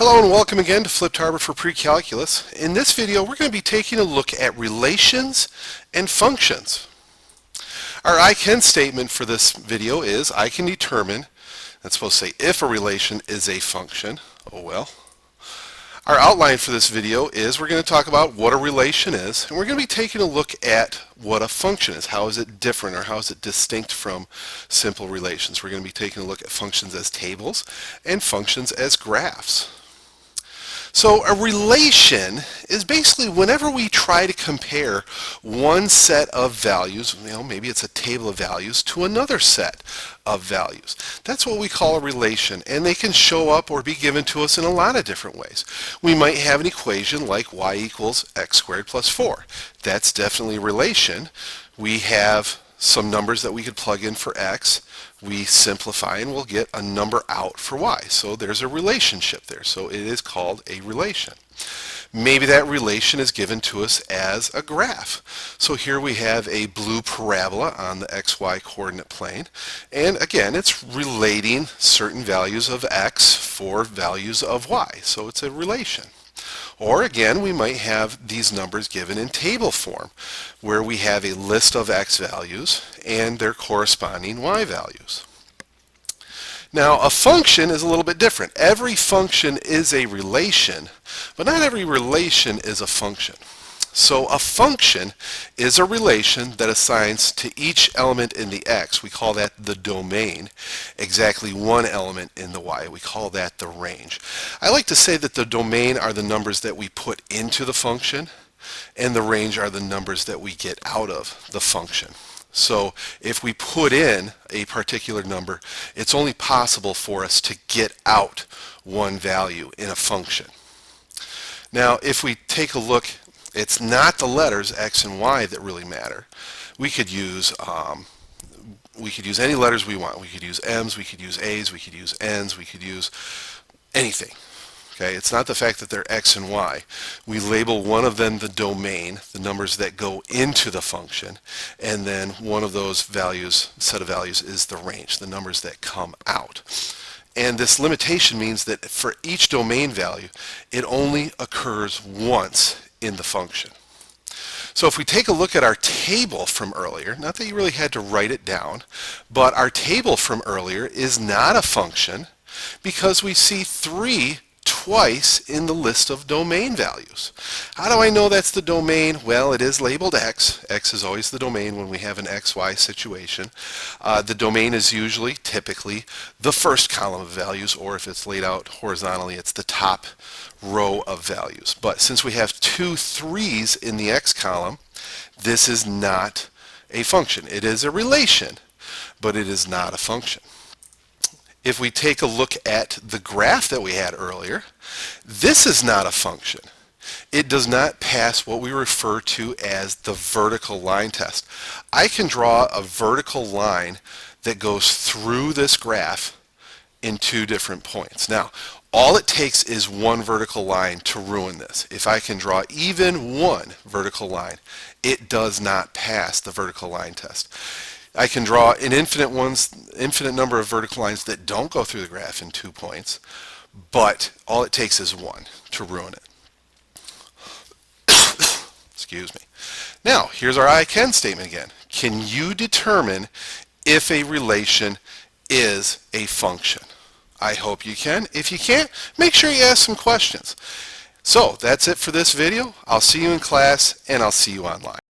Hello and welcome again to Flipped Harbor for Pre-Calculus. In this video we're going to be taking a look at relations and functions. Our I can statement for this video is I can determine, that's supposed to say if a relation is a function. Oh well. Our outline for this video is we're going to talk about what a relation is, and we're going to be taking a look at what a function is. How is it different, or how is it distinct from simple relations? We're going to be taking a look at functions as tables and functions as graphs. So a relation is basically whenever we try to compare one set of values, maybe it's a table of values, to another set of values. That's what we call a relation, and they can show up or be given to us in a lot of different ways. We might have an equation like y equals x squared plus 4. That's definitely a relation. We have some numbers that we could plug in for x. We simplify and we'll get a number out for y. So there's a relationship there. So it is called a relation. Maybe that relation is given to us as a graph. So here we have a blue parabola on the xy coordinate plane. And again, it's relating certain values of x for values of y. So it's a relation. Or again, we might have these numbers given in table form, where we have a list of x values and their corresponding y values. Now, a function is a little bit different. Every function is a relation, but not every relation is a function. So a function is a relation that assigns to each element in the x, we call that the domain, exactly one element in the y. We call that the range. I like to say that the domain are the numbers that we put into the function, and the range are the numbers that we get out of the function. So if we put in a particular number, it's only possible for us to get out one value in a function. Now, if we take a look, it's not the letters x and y that really matter. We could use any letters we want. We could use m's, we could use a's, we could use n's, we could use anything. Okay, it's not the fact that they're x and y. We label one of them the domain, the numbers that go into the function, and then one of those values, set of values, is the range, the numbers that come out. And this limitation means that for each domain value, it only occurs once in the function. So if we take a look at our table from earlier, not that you really had to write it down, but our table from earlier is not a function because we see 3 twice in the list of domain values. How do I know that's the domain? Well, it is labeled x. X is always the domain when we have an xy situation. The domain is usually, typically, the first column of values, or if it's laid out horizontally, it's the top row of values. But since we have 2 3s in the x column, this is not a function. It is a relation, but it is not a function. If we take a look at the graph that we had earlier, this is not a function. It does not pass what we refer to as the vertical line test. I can draw a vertical line that goes through this graph in 2 different points. Now, all it takes is one vertical line to ruin this. If I can draw even one vertical line, it does not pass the vertical line test. I can draw an infinite number of vertical lines that don't go through the graph in 2 points, but all it takes is one to ruin it. Excuse me. Now, here's our I can statement again. Can you determine if a relation is a function? I hope you can. If you can't, make sure you ask some questions. So, that's it for this video. I'll see you in class, and I'll see you online.